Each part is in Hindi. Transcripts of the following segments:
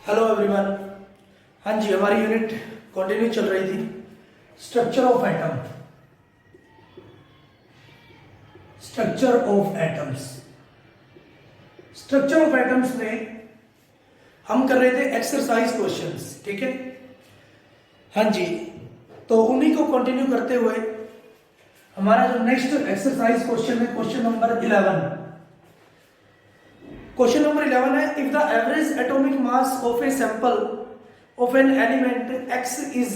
Hello everyone. हाँ जी, हमारी यूनिट कंटिन्यू चल रही थी structure of atom. Structure of atoms. Structure of atoms में हम कर रहे थे एक्सरसाइज क्वेश्चंस, ठीक है। हाँ जी, तो उन्हीं को कंटिन्यू करते हुए हमारा जो नेक्स्ट एक्सरसाइज क्वेश्चन है क्वेश्चन नंबर 11। क्वेश्चन नंबर 11 है, if the average atomic mass of a sample of an element x is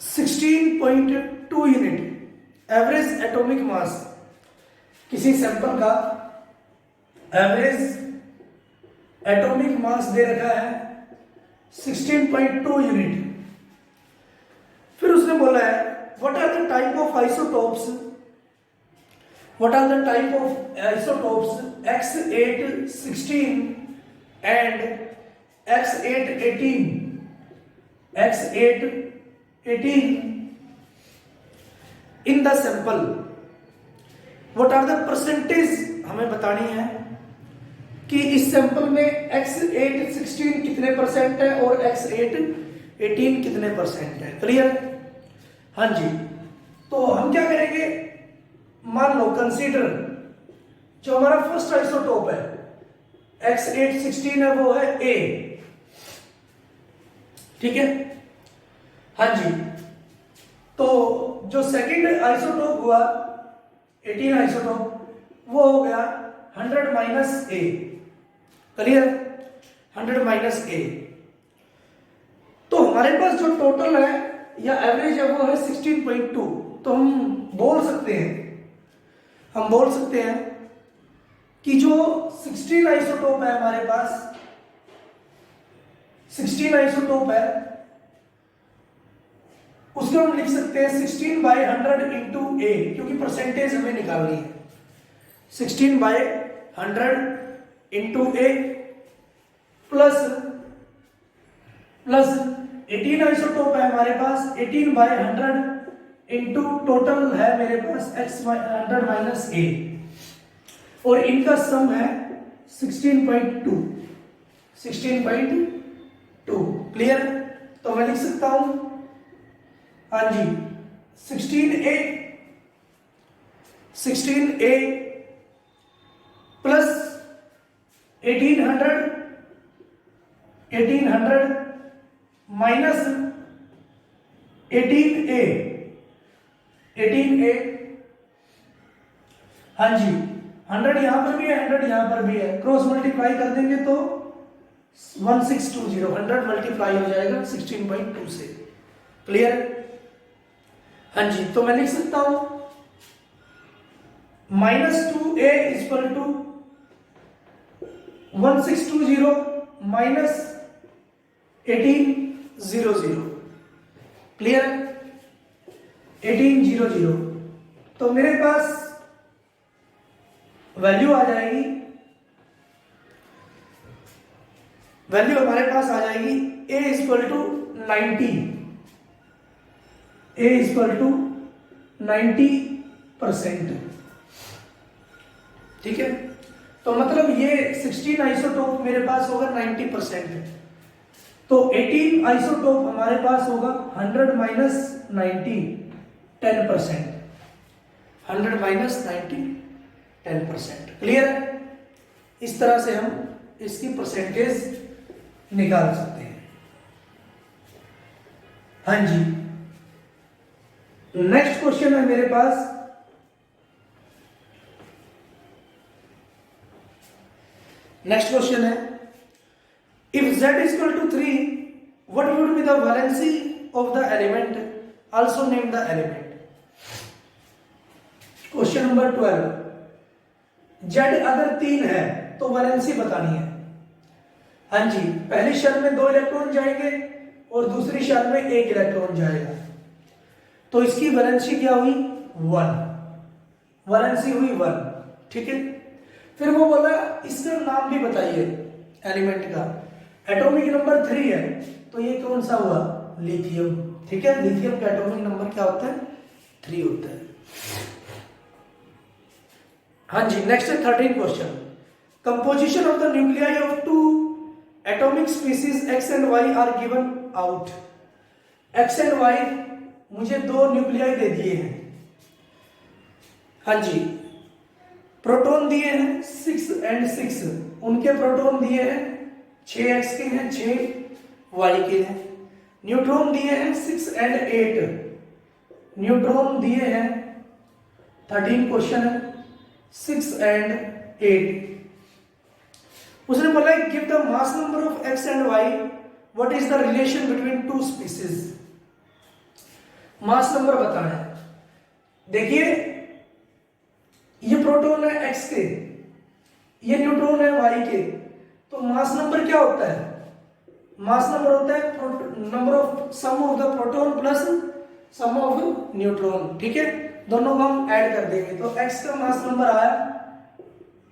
16.2 unit. Average atomic mass, किसी सैंपल का एवरेज एटॉमिक मास दे रखा है 16.2 यूनिट। फिर उसने बोला है what are the type of isotopes, what are the type of isotopes X816 and X818 in the sample? what are the percentage हमें बतानी है कि इस सैंपल में X816 कितने परसेंट है और X818 कितने परसेंट है। क्लियर? हाँ जी, तो हम क्या करेंगे, मान लो कंसीडर जो हमारा फर्स्ट आइसोटोप है X816 है, वो है A, ठीक है। हाँ जी, तो जो सेकंड आइसोटोप हुआ 18 आइसोटोप, वो हो गया 100 minus A। Clear? 100 minus A। तो हमारे पास जो टोटल है या एवरेज है वो है 16.2। तो हम बोल सकते हैं कि जो 16 आइसोटोप है हमारे पास, 16 आइसोटोप है, उसको हम लिख सकते हैं 16/100 इंटू A, क्योंकि परसेंटेज हमें निकालनी है। 16/100 इंटू A प्लस 18 आइसोटोप है हमारे पास, 18/100 इंटू टोटल है मेरे पास 100 माइनस A, और इनका सम है 16.2। क्लियर? तो मैं लिख सकता हूं, हाँ जी, 16A प्लस 1800 माइनस 18A। हाँ जी, 100 यहां पर भी है, 100 यहां पर भी है, क्रॉस मल्टीप्लाई कर देंगे तो 1620, 100 मल्टीप्लाई हो जाएगा 16.2 से। क्लियर? हाँ जी, तो मैं लिख सकता हूं -2A equal to 1620 minus 1800। Clear? 1800। तो मेरे पास वैल्यू आ जाएगी, वैल्यू हमारे पास आ जाएगी A equal to 90, A equal to 90%। ठीक है, तो मतलब ये 16 आइसोटोप मेरे पास होगा 90%, तो 18 आइसोटोप हमारे पास होगा 100 माइनस 90, 10%। 100 माइनस 90, 10%। क्लियर? इस तरह से हम इसकी परसेंटेज निकाल सकते हैं। हाँ जी, नेक्स्ट क्वेश्चन है मेरे पास, नेक्स्ट क्वेश्चन है, if Z equal to 3 what would be the valency of the element, also name the element। Question number 12, Z अगर 3 है तो वैलेंसी बतानी है। हाँ जी, पहली शेल में 2 इलेक्ट्रॉन जाएंगे और दूसरी शेल में 1 इलेक्ट्रॉन जाएगा, तो इसकी वैलेंसी क्या हुई? 1। वैलेंसी हुई 1, ठीक है। फिर वो बोला इसका नाम भी बताइए एलिमेंट का। एटॉमिक नंबर 3 है, तो ये कौन सा हुआ? लिथियम। ठीक है, लिथियम का एटॉमिक नंबर क्या होता है? 3 होता है। हाँ जी, नेक्स्ट है 13 question, composition of the nuclei of 2 atomic species X and Y are given out. X and Y मुझे दो न्यूक्लियाई दे दिए हैं, हाँ जी, प्रोटॉन दिए हैं 6 एंड 6, उनके प्रोटॉन दिए हैं 6x के हैं, 6y के हैं। न्यूट्रॉन दिए हैं 6 एंड 8, न्यूट्रॉन दिए हैं 13 क्वेश्चन है 6 एंड 8। उसने बोला give the mass number of x and y, what is the relation between two species. Mass number बताना है। देखिए ये प्रोटॉन है x के, ये न्यूट्रॉन है y के, तो मास नंबर क्या होता है? मास नंबर होता है number of sum of the proton plus sum of neutron, ठीक है, दोनों को हम ऐड कर देंगे तो x का मास नंबर आया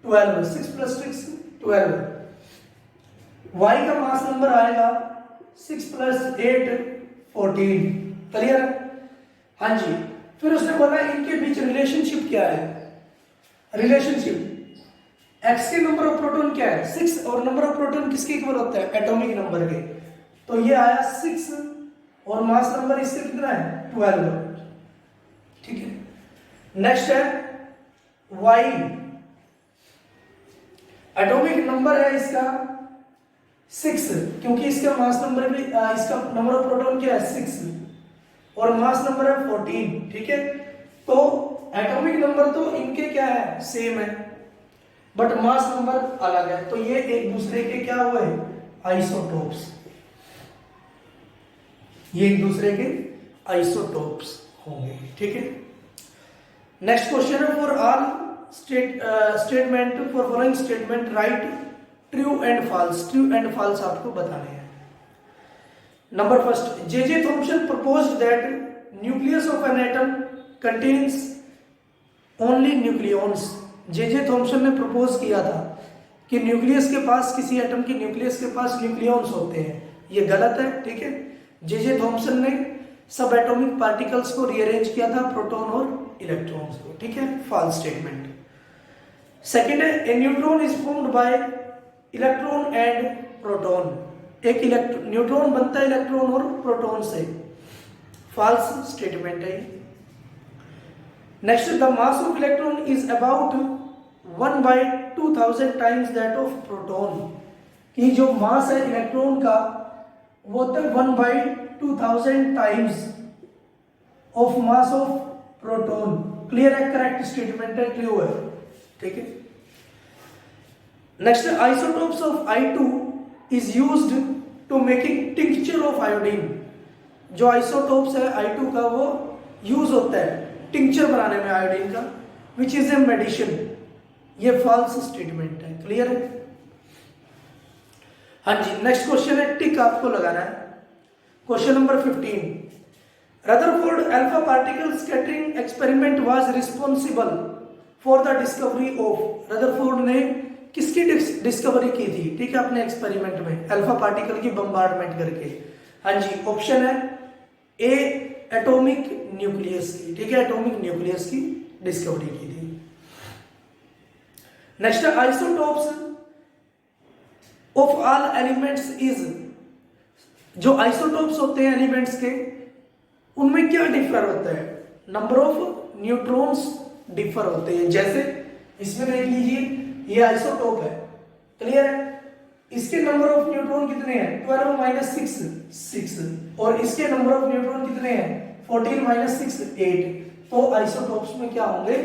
12, 6 + 6 12। y का मास नंबर आएगा 6 + 8 14। क्लियर? हाँ जी। फिर उसने बोला इनके बीच रिलेशनशिप क्या है? रिलेशनशिप x के नंबर ऑफ प्रोटॉन क्या है 6, और नंबर ऑफ प्रोटॉन किसके इक्वल होता है? एटॉमिक नंबर के। तो ये आया 6 और मास नंबर इससे कितना है 12, ठीक है। नेक्स्ट है y, एटॉमिक नंबर है इसका 6, क्योंकि इसका मास नंबर भी इसका नंबर ऑफ प्रोटॉन क्या है 6 और मास नंबर है 14, ठीक है। तो एटॉमिक नंबर तो इनके क्या है सेम है, बट मास नंबर अलग है, तो ये एक दूसरे के क्या हुए आइसोटोप्स, ये एक दूसरे के आइसोटोप्स होंगे, ठीक है। नेक्स्ट क्वेश्चन है for all statement for following statement right true and false. True and false आपको बताने हैं। Number first, J Thomson proposed that nucleus of an atom contains only nucleons. J Thomson ने प्रपोज किया था कि न्यूक्लियस के पास, किसी एटम के न्यूक्लियस के पास न्यूक्लियॉन्स होते हैं, ये गलत है, ठीक है। जे थॉम्सन ने सब एटॉमिक पार्टिकल्स को रीअरेंज किया था, प्रोटॉन और इलेक्ट्रॉन्स को, ठीक है, फॉल्स स्टेटमेंट। सेकंड है a neutron is formed by electron and proton. एक न्यूट्रॉन बनता है इलेक्ट्रॉन और प्रोटॉन से, फॉल्स स्टेटमेंट है। Next, the mass of electron is about 1/2000 times that of proton. कि जो मास है इलेक्ट्रॉन का वो होता है 1/2000 times of mass of proton. Clear है? करेक्ट स्टेटमेंट है, ट्रू है, ठीक है। Next, isotopes of I2 is used to making tincture of iodine. जो आइसोटोप्स है I2 का वो यूज होता है टिंक्चर बनाने में आयोडीन का, विच इज ए मेडिसिन। ये फॉल्स स्टेटमेंट है। क्लियर है? हाँ जी। नेक्स्ट क्वेश्चन है, टिक आपको लगाना है। Question number 15, Rutherford alpha particle scattering experiment was responsible for the discovery of. Rutherford ने किसकी डिस्कवरी की थी, ठीक है, अपने एक्सपेरिमेंट में अल्फा पार्टिकल की बम्बार्डमेंट करके। हाँ जी, ऑप्शन है ए एटॉमिक न्यूक्लियस की, ठीक है, एटॉमिक न्यूक्लियस की डिस्कवरी की थी। Next, isotopes of all elements is. जो आइसोटोप्स होते हैं एलिमेंट्स के, उनमें क्या डिफर होता है? नंबर ऑफ न्यूट्रॉन्स डिफर होते हैं। जैसे इसमें देख लीजिए, ये आइसोटोप है, क्लियर है, इसके नंबर ऑफ न्यूट्रॉन कितने हैं 12 - 6 6, और इसके नंबर ऑफ न्यूट्रॉन कितने हैं 14 - 6 8। तो आइसोटोप्स में क्या होंगे,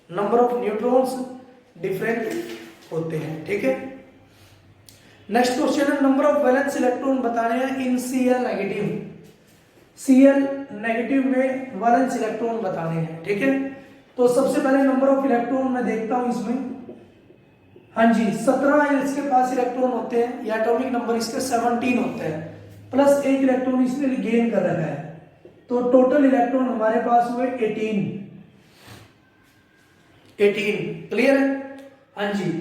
नंबर ऑफ न्यूट्रॉन्स डिफरेंट होते हैं, ठीक है। नेक्स्ट क्वेश्चन है, नंबर ऑफ वैलेंस इलेक्ट्रॉन बताने हैं इन Cl नेगेटिव। Cl नेगेटिव में वैलेंस इलेक्ट्रॉन बताने हैं, ठीक है। तो सबसे पहले नंबर ऑफ इलेक्ट्रॉन मैं देखता हूं इसमें। हाँ जी, 17 इसके पास इलेक्ट्रॉन होते हैं, या एटॉमिक नंबर इसके 17 होते हैं, प्लस एक इलेक्ट्रॉन इसने गेन कर रखा है, तो टोटल इलेक्ट्रॉन हमारे पास हुए 18। क्लियर है? हाँ जी।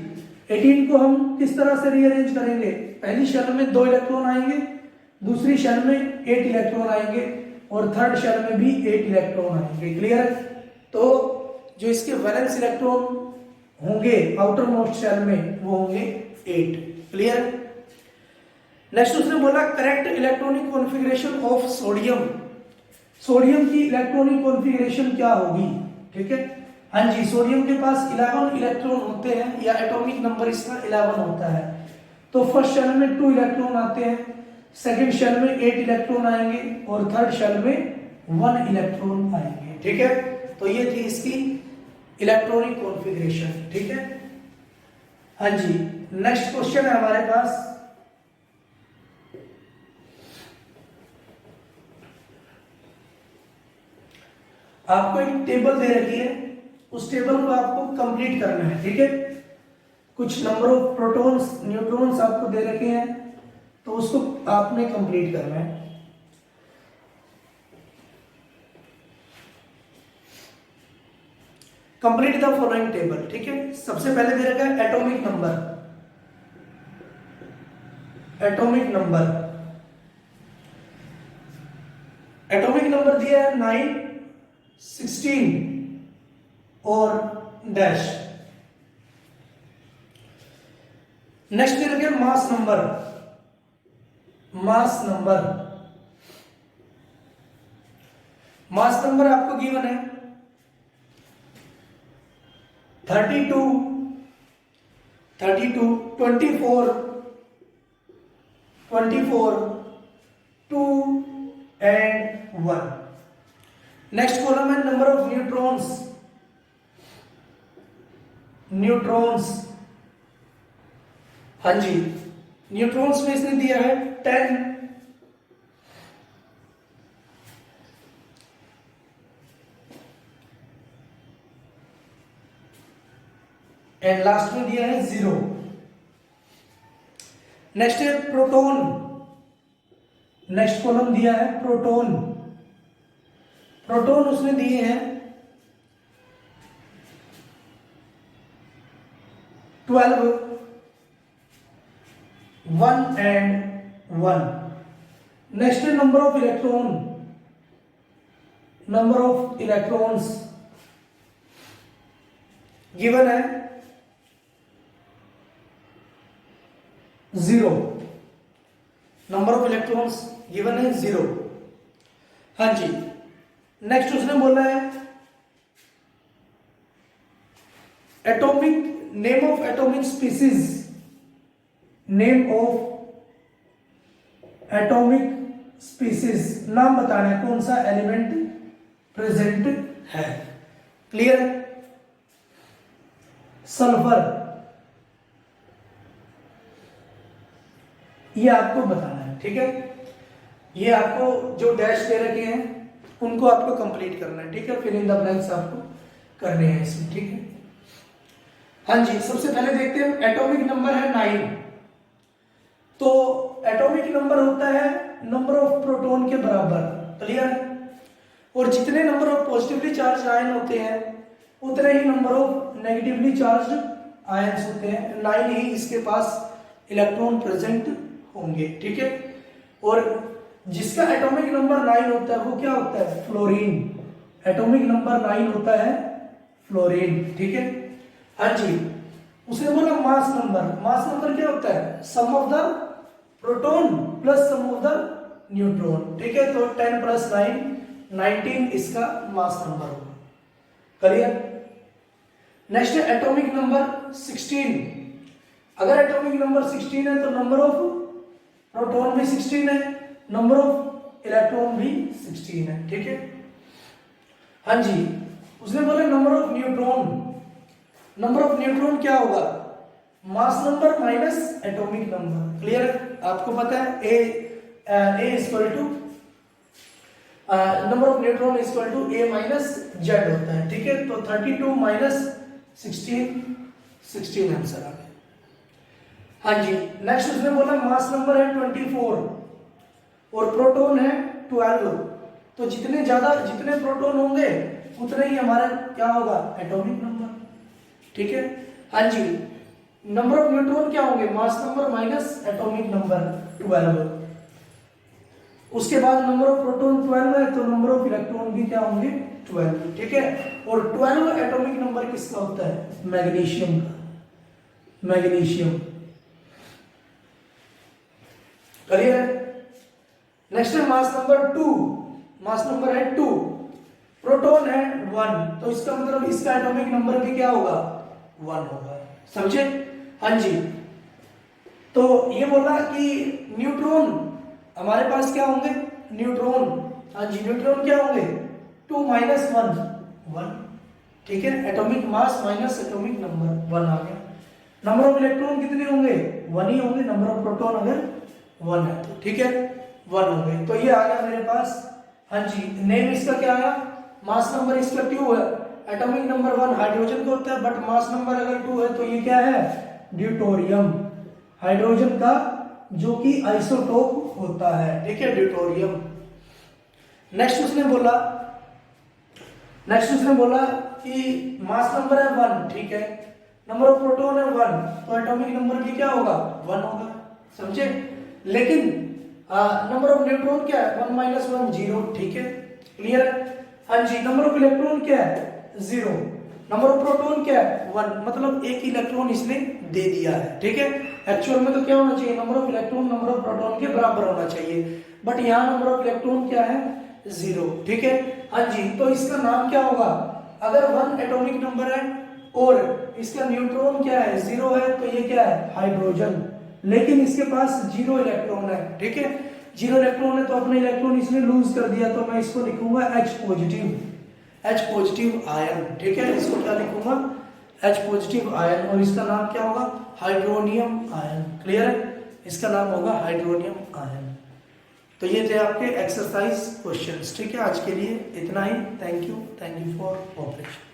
18 को हम किस तरह से रीअरेंज करेंगे? पहली शेल में 2 इलेक्ट्रॉन आएंगे, दूसरी शेल में 8 इलेक्ट्रॉन आएंगे, और थर्ड शेल में भी 8 इलेक्ट्रॉन आएंगे। क्लियर है? तो जो इसके वैलेंस इलेक्ट्रॉन होंगे आउटर मोस्ट शेल में, वो होंगे 8। क्लियर? नेक्स्ट उसने बोला correct electronic configuration of sodium, sodium की इलेक्ट्रॉनिक कॉन्फ़िगरेशन क्या होगी, ठीक है। हाँ जी, सोडियम के पास 11 इलेक्ट्रॉन होते हैं या एटॉमिक नंबर इसका 11 होता है। तो फर्स्ट शेल में 2 इलेक्ट्रॉन आते हैं, सेकंड शेल में 8 इलेक्ट्रॉन आएंगे और थर्ड शेल में 1 इलेक्ट्रॉन आएंगे, ठीक है। तो ये थी इसकी इलेक्ट्रॉनिक कॉन्फ़िगरेशन, ठीक है। हाँ जी, नेक्स्ट क्वेश्चन है हमारे पास, आपको एक टेबल दे रखी है, उस टेबल को आपको कंप्लीट करना है, ठीक है। कुछ नंबर ऑफ प्रोटॉन्स न्यूट्रॉन्स आपको दे रखे हैं, तो उसको आपने कंप्लीट करना है। कंप्लीट द फॉलोइंग टेबल, ठीक है। सबसे पहले दे रखा है atomic number, atomic number, atomic number दिया है 9, 16 और डैश। नेक्स्ट दे रखे mass number, mass number, mass number आपको गिवन है 32, 32, 24, 24, 2 एंड 1। नेक्स्ट कॉलम है नंबर ऑफ न्यूट्रॉन्स, न्यूट्रॉन्स, हाँ जी, न्यूट्रॉन्स में इसने दिया है 10, एंड लास्ट में दिया है 0। नेक्स्ट है प्रोटॉन, नेक्स्ट कॉलम दिया है प्रोटॉन, प्रोटॉन उसने दिए हैं 12, 1 एंड 1। नेक्स्ट है number of electron, number of electrons given है 0, नंबर ऑफ इलेक्ट्रॉन्स गिवन है 0। हाँ जी, नेक्स्ट उसने बोला है atomic name of atomic species, name of atomic species, नाम बताना है कौन सा एलिमेंट प्रेजेंट है, क्लियर है। सल्फर, ये आपको बताना है, ठीक है। ये आपको जो डैश दे रखे हैं उनको आपको कंप्लीट करना है, ठीक है। फिल इन द ब्लैंक्स आपको करने हैं इसमें, ठीक है। हाँ जी, सबसे पहले देखते हैं एटॉमिक नंबर है 9। तो एटॉमिक नंबर होता है नंबर ऑफ प्रोटॉन के बराबर, क्लियर है। और जितने number of positively charge ion होते हैं उतने ही number of negatively charge ions होते हैं। 9 ही इसके पास इलेक्ट्रॉन प्रेजेंट होंगे, ठीक है। और जिसका एटॉमिक नंबर 9 होता है वो क्या होता है, फ्लोरीन। एटॉमिक नंबर 9 होता है फ्लोरीन, ठीक है। हाँ जी, उसने बोला मास नंबर, मास नंबर क्या होता है, sum of the proton plus sum of the neutron, ठीक है। तो 10 + 9 19 इसका मास नंबर होगा, क्लियर। नेक्स्ट है एटॉमिक नंबर 16। अगर एटॉमिक नंबर 16 है तो नंबर ऑफ प्रोटॉन भी 16 है, नंबर ऑफ इलेक्ट्रॉन भी 16 है, ठीक है। हाँ जी, उसने बोला number of neutron, number of neutron क्या होगा, mass number minus atomic number, clear. आपको पता है A equal to number of neutron equal to A minus Z होता है, ठीक है। तो 32 - 16, 16 आंसर आ गया। हाँ जी, नेक्स्ट उसने बोला मास नंबर है 24 और प्रोटॉन है 12। तो जितने प्रोटॉन होंगे उतने ही हमारा क्या होगा, एटॉमिक नंबर, ठीक है। हाँ जी, नंबर ऑफ न्यूट्रॉन क्या होंगे, मास नंबर माइनस एटॉमिक नंबर 12। उसके बाद नंबर ऑफ प्रोटॉन 12 है तो नंबर ऑफ इलेक्ट्रॉन भी क्या होंगे, 12, ठीक है। और 12 एटॉमिक नंबर किसका होता है, मैग्नीशियम का, मैग्नीशियम। क्लियर है? नेक्स्ट है मास नंबर 2, मास नंबर है 2, प्रोटॉन है 1, तो इसका मतलब इसका एटॉमिक नंबर भी क्या होगा? 1 होगा। समझे? हाँ जी। तो ये बोला कि न्यूट्रॉन हमारे पास क्या होंगे? न्यूट्रॉन, हाँ जी, न्यूट्रॉन क्या होंगे? 2 - 1 1, ठीक है। Atomic mass minus atomic number 1 आ गया। नंबर ऑफ इलेक्ट्रॉन कितने होंगे? 1 ही होंगे। नंबर ऑफ प्रोटॉन अगर 1 है तो, ठीक है, 1 हो गए। तो ये आ गया मेरे पास, हाँ जी। नेम इसका क्या आया? मास नंबर इसका 2 है, एटॉमिक नंबर 1 हाइड्रोजन का होता है, बट मास नंबर अगर 2 है तो ये क्या है? ड्यूटोरियम, हाइड्रोजन का जो कि आइसोटोप होता है, ठीक है, ड्यूटोरियम। नेक्स्ट उसने बोला कि मास नंबर है 1, ठीक है, नंबर ऑफ प्रोटॉन है 1, तो एटॉमिक नंबर भी क्या होगा? 1 होगा। समझे? लेकिन नंबर ऑफ न्यूट्रॉन क्या है? 1 - 1 0, ठीक है, क्लियर है? हाँ जी। नंबर ऑफ इलेक्ट्रॉन क्या है? 0। नंबर ऑफ प्रोटॉन क्या है? 1, मतलब एक इलेक्ट्रॉन इसने दे दिया है, ठीक है। एक्चुअल में तो क्या होना चाहिए? Number of electron number of proton के बराबर होना चाहिए, बट यहाँ नंबर ऑफ इलेक्ट्रॉन क्या है? 0, ठीक है। हाँ जी। तो इसका नाम क्या होगा? अगर 1 एटॉमिक नंबर है और इसका न्यूट्रॉन क्या है? 0 है, तो ये क्या है? हाइड्रोजन। लेकिन इसके पास 0 इलेक्ट्रॉन है, ठीक है, 0 इलेक्ट्रॉन है, तो अपने इलेक्ट्रॉन इसने लूज कर दिया, तो मैं इसको लिखूंगा H पॉजिटिव आयन, ठीक है। इसको क्या लिखूंगा? H पॉजिटिव आयन, और इसका नाम क्या होगा? Hydronium ion. क्लियर है? इसका नाम होगा हाइड्रोनियम आयन। तो ये थे आपके एक्सरसाइज क्वेश्चंस, ठीक है। आज के लिए इतना ही। Thank you for cooperation.